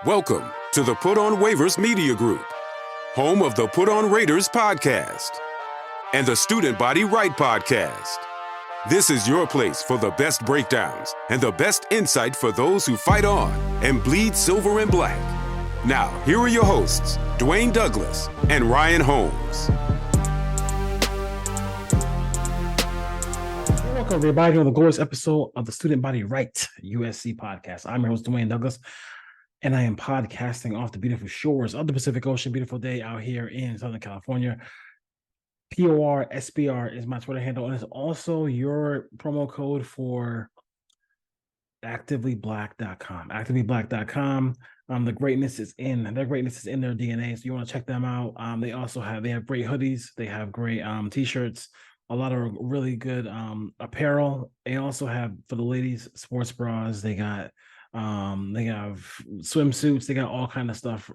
Welcome to the Put on Waivers Media Group, home of the Put on Raiders podcast and the Student Body Right podcast. This is your place for the best breakdowns and the best insight for those who fight on and bleed silver and black. Now, here are your hosts, Dwayne Douglas and Ryan Holmes. Welcome, everybody, to the glorious episode of the Student Body Right USC podcast. I'm your host, Dwayne Douglas, and I am podcasting off the beautiful shores of the Pacific Ocean. Beautiful day out here in Southern California. POR SBR is my Twitter handle, and it's also your promo code for activelyblack.com. Activelyblack.com. Their greatness is in their DNA. So you want to check them out. They have great hoodies. They have great t-shirts. A lot of really good apparel. They also have, for the ladies, sports bras. They have swimsuits. They got all kind of stuff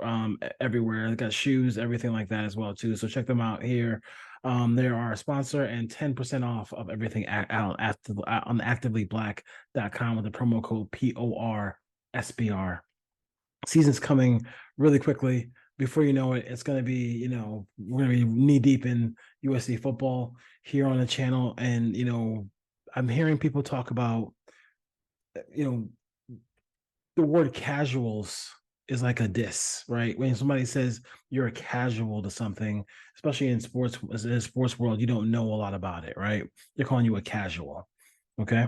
everywhere. They got shoes, everything like that as well too. So check them out here. They're our sponsor, and 10% off of everything on activelyblack.com with the promo code PORSBR. Season's coming really quickly. Before you know it, it's going to be, we're going to be knee deep in USC football here on the channel. And, I'm hearing people talk about, the word casuals is like a diss, right? When somebody says you're a casual to something, especially in sports world, you don't know a lot about it, right? They're calling you a casual. Okay.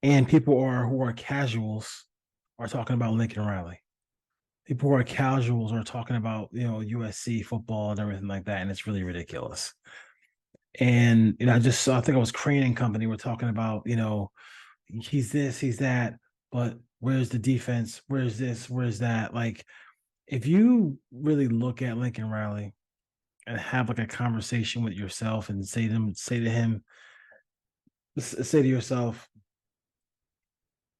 And people who are casuals are talking about Lincoln Riley. People who are casuals are talking about, USC football and everything like that. And it's really ridiculous. And, I think it was Crane and Company. We're talking about, he's this, he's that, but where's the defense? Where's this? Where's that? Like, if you really look at Lincoln Riley and have like a conversation with yourself and say to yourself,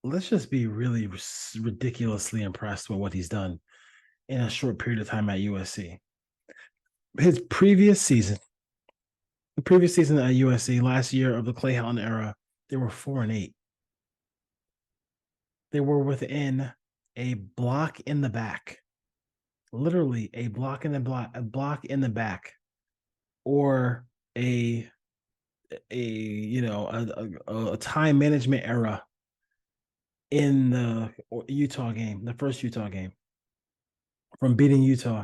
let's just be really ridiculously impressed with what he's done in a short period of time at USC. His previous season at USC, last year of the Clay Helton era, they were 4-8. They were within a block in the back, literally a block in the back, or a time management error in the Utah game, the first Utah game, from beating Utah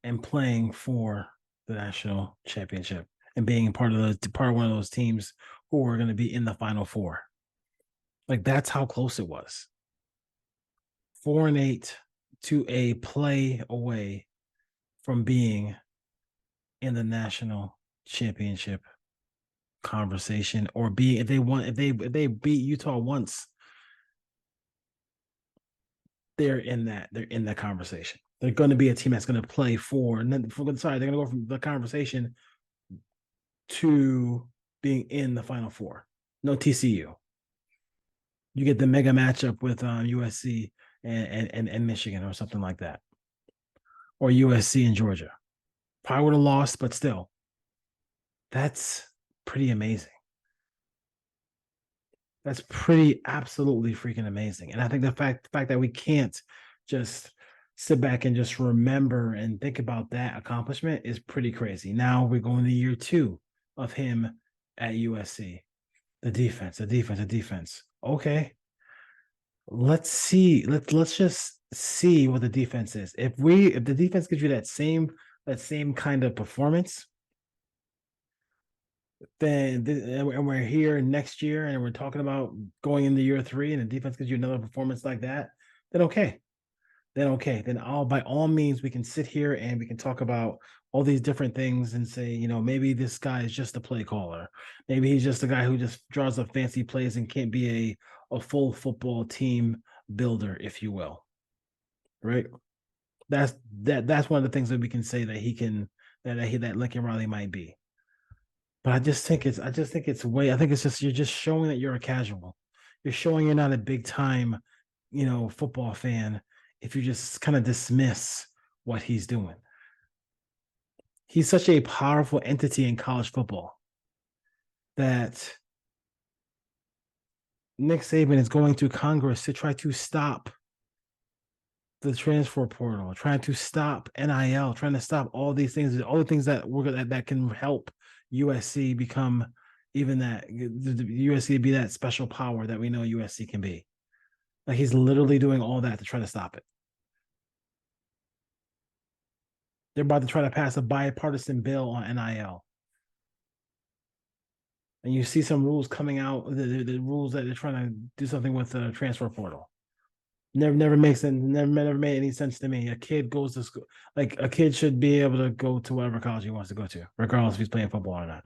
and playing for the national championship and being part of one of those teams who were going to be in the Final Four. Like, that's how close it was. 4-8 to a play away from being in the national championship conversation, or if they beat Utah once, they're in that conversation. They're going to be a team that's going to play for, and then they're going to go from the conversation to being in the Final Four. No TCU. You get the mega matchup with USC and Michigan or something like that, or USC and Georgia. Probably would have lost, but still, that's pretty amazing. That's pretty absolutely freaking amazing. And I think the fact that we can't just sit back and just remember and think about that accomplishment is pretty crazy. Now we're going to year 2 of him at USC. The defense. Okay. Let's see. Let's just see what the defense is. If the defense gives you that same kind of performance, and we're here next year and we're talking about going into year 3 and the defense gives you another performance like that, then okay. Then by all means, we can sit here and we can talk about all these different things and say, maybe this guy is just a play caller. Maybe he's just a guy who just draws up fancy plays and can't be a full football team builder, if you will. Right? That's one of the things that we can say that that Lincoln Riley might be. But I think it's just you're just showing that you're a casual. You're showing you're not a big time, football fan if you just kind of dismiss what he's doing. He's such a powerful entity in college football that Nick Saban is going to Congress to try to stop the transfer portal, trying to stop NIL, trying to stop all these things, all the things that can help USC become even that the USC be that special power that we know USC can be. Like he's literally doing all that to try to stop it. They're about to try to pass a bipartisan bill on NIL. And you see some rules coming out, the rules that they're trying to do something with the transfer portal. Never makes sense. Never made any sense to me. A kid goes to school, like a kid should be able to go to whatever college he wants to go to, regardless if he's playing football or not.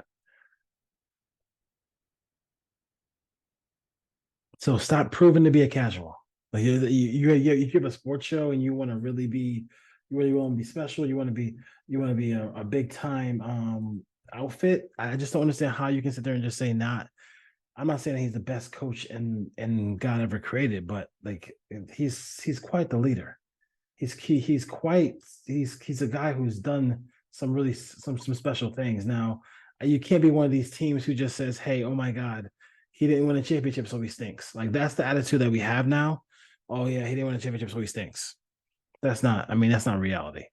So stop proving to be a casual. Like you have a sports show and you want to really be, you really want to be special. You want to be a big time outfit. I just don't understand how you can sit there and just say not. I'm not saying he's the best coach and God ever created, but like he's quite the leader. He's a guy who's done some really some special things. Now you can't be one of these teams who just says, "Hey, oh my God, he didn't win a championship, so he stinks." Like that's the attitude that we have now. Oh yeah, he didn't win a championship, so he stinks. That's not. I mean, that's not reality.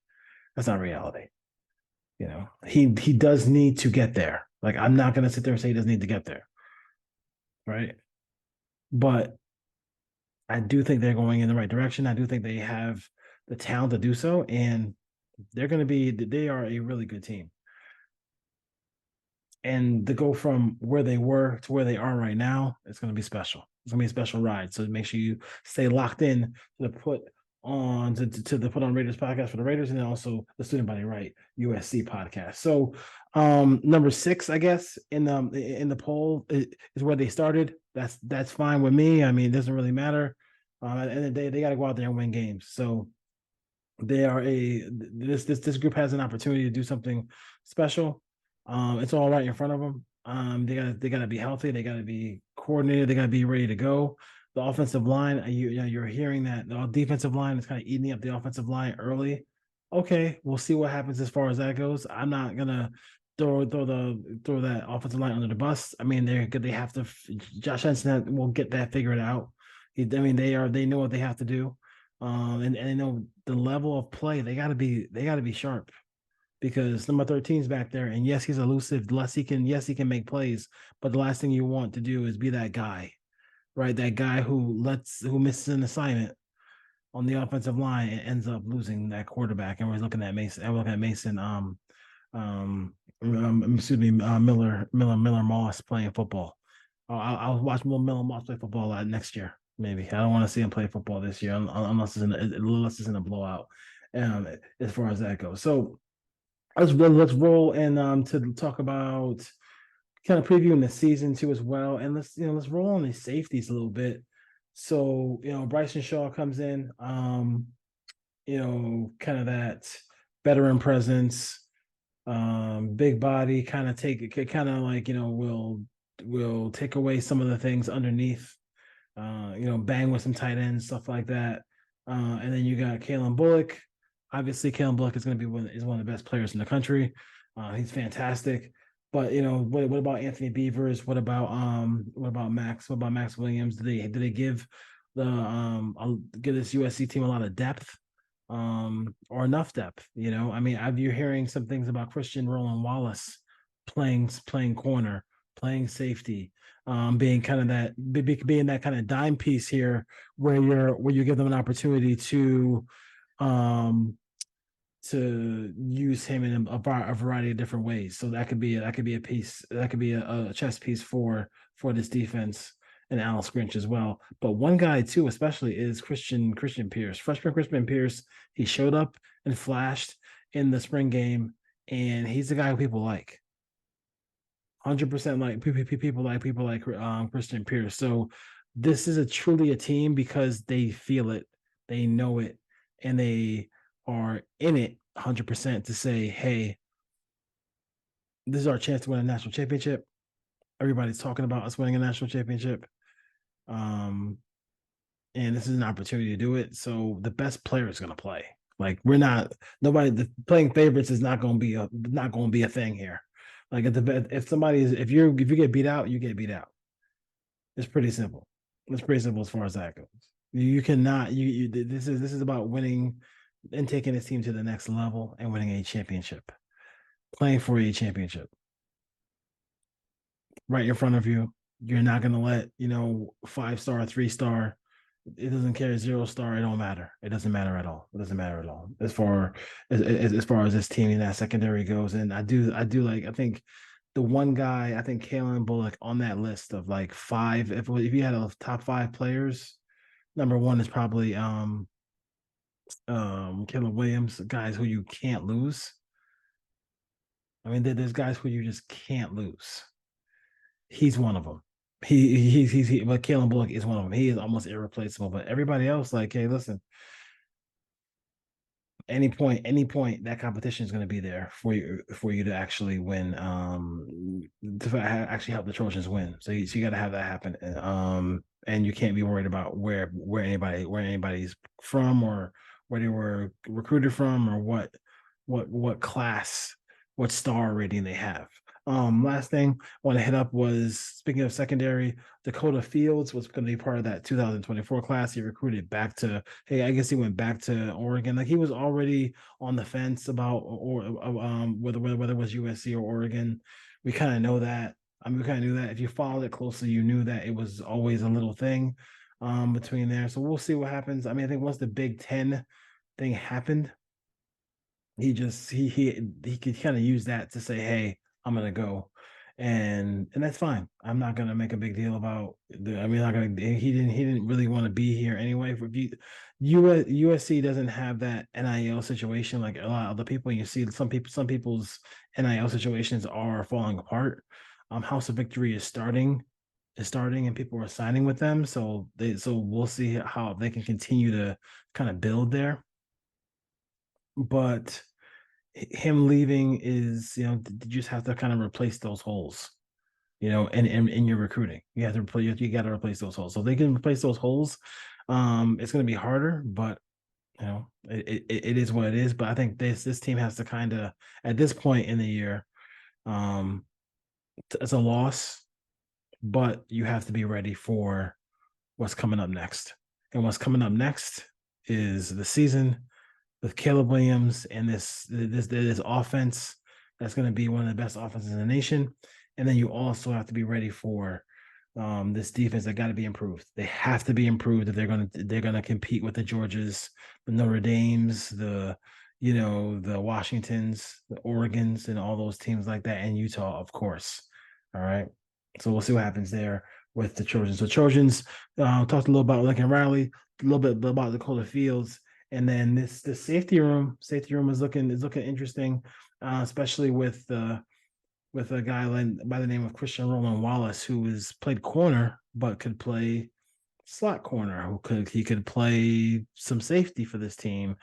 That's not reality. You know, he does need to get there. Like I'm not gonna sit there and say he doesn't need to get there, right? But I do think they're going in the right direction. I do think they have the talent to do so, and they are a really good team. And to go from where they were to where they are right now, it's going to be special. It's going to be a special ride. So make sure you stay locked in to the Put On to the Put On Raiders podcast for the Raiders, and then also the Student Body Right USC podcast. So number 6, I guess, in the poll is where they started. That's fine with me. I mean, it doesn't really matter. At the end of the day, they got to go out there and win games. So they are this group has an opportunity to do something special. It's all right in front of them. They gotta be healthy. They gotta be coordinated. They gotta be ready to go. The offensive line, you're hearing that the defensive line is kind of eating up the offensive line early. Okay, we'll see what happens as far as that goes. I'm not gonna throw that offensive line under the bus. I mean, they have to. Josh Henson will get that figured out. They know what they have to do. And they know the level of play. They gotta be sharp because number 13 is back there. And yes, he's elusive. He can make plays, but the last thing you want to do is be that guy, right? That guy who misses an assignment on the offensive line and ends up losing that quarterback. And we're looking at Mason. I'm looking at Mason. Miller Moss playing football. I'll watch Miller Moss play football next year. Maybe I don't want to see him play football this year unless it's in a blowout. As far as that goes, so let's roll and to talk about kind of previewing the season too as well, and let's roll on these safeties a little bit. So Bryson Shaw comes in, kind of that veteran presence, big body, kind of like will take away some of the things underneath. Bang with some tight ends, stuff like that. And then you got Kalen Bullock. Obviously, Kalen Bullock is going to be one of the best players in the country. He's fantastic. But what about Anthony Beavers? What about Max? What about Max Williams? Did they give this USC team a lot of depth, or enough depth? I mean, you're hearing some things about Christian Roland Wallace playing corner, playing safety. Being kind of that kind of dime piece here, where you give them an opportunity to use him in a variety of different ways. So that could be a piece, that could be a chess piece for this defense and Alex Grinch as well. But one guy too, especially, is Christian Pierce. Freshman Christian Pierce. He showed up and flashed in the spring game, and he's the guy who people like. 100% like people like Christian Pierce. So this is truly a team because they feel it, they know it, and they are in it 100% to say, hey, this is our chance to win a national championship. Everybody's talking about us winning a national championship. And this is an opportunity to do it. So the best player is going to play. Like the playing favorites is not going to be a thing here. Like if you get beat out, you get beat out. It's pretty simple. It's pretty simple as far as that goes. You cannot. This is about winning and taking this team to the next level and winning a championship, playing for a championship right in front of you. You're not going to let 5-star, 3-star. It doesn't care 0-star. It don't matter. It doesn't matter at all. It doesn't matter at all as far as this team in that secondary goes. And I do like. I think the one guy, I think Kalen Bullock on that list of like five. If you had a top 5 players, number one is probably Caleb Williams, guys who you can't lose. I mean, there's guys who you just can't lose. He's one of them. But Kalen Bullock is one of them. He is almost irreplaceable. But everybody else, like, hey, listen, any point, that competition is going to be there for you to actually win. To actually help the Trojans win. So you got to have that happen. And you can't be worried about where anybody's from or where they were recruited from or what class, what star rating they have. Last thing I want to hit up was, speaking of secondary, Dakota Fields was going to be part of that 2024 class. He recruited back to, I guess he went back to Oregon. Like, he was already on the fence about whether it was USC or Oregon. We kind of know that. I mean, we kind of knew that. If you followed it closely, you knew that it was always a little thing between there. So we'll see what happens. I mean, I think once the Big Ten thing happened, he could kind of use that to say, hey, I'm gonna go, and that's fine. I'm not gonna make a big deal about not gonna. He didn't really want to be here anyway. For USC doesn't have that NIL situation like a lot of other people. You see some people's NIL situations are falling apart. House of Victory is starting, and people are signing with them. So we'll see how they can continue to kind of build there. But him leaving is, you just have to kind of replace those holes, in your recruiting. You have to replace, you got to replace those holes. So they can replace those holes. It's going to be harder, but it is what it is. But I think this team has to kind of, at this point in the year, it's a loss, but you have to be ready for what's coming up next. And what's coming up next is the season with Caleb Williams and this offense that's going to be one of the best offenses in the nation. And then you also have to be ready for this defense that got to be improved. They have to be improved if they're going to compete with the Georgias, the Notre Dames, the Washingtons, the Oregons, and all those teams like that, and Utah, of course. All right. So we'll see what happens there with the Trojans. So Trojans talked a little about Lincoln Riley, a little bit about Dakota Fields. And then this safety room is looking interesting, especially with a guy by the name of Christian Roland Wallace, who has played corner but could play slot corner. He could play some safety for this team.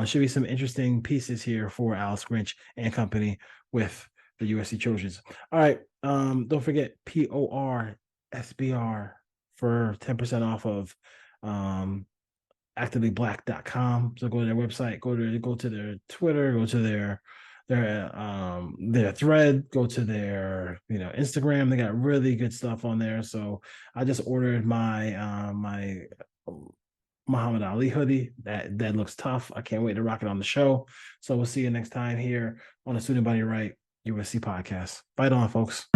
Should be some interesting pieces here for Alex Grinch and company with the USC Trojans. All right, don't forget PORSBR for 10% off of activelyblack.com. So go to their website, go to their Twitter, go to their thread, go to their Instagram. They got really good stuff on there. So I just ordered my my Muhammad Ali hoodie. That looks tough. I can't wait to rock it on the show. So we'll see you next time here on the Student Body Right USC podcast. Fight on, folks.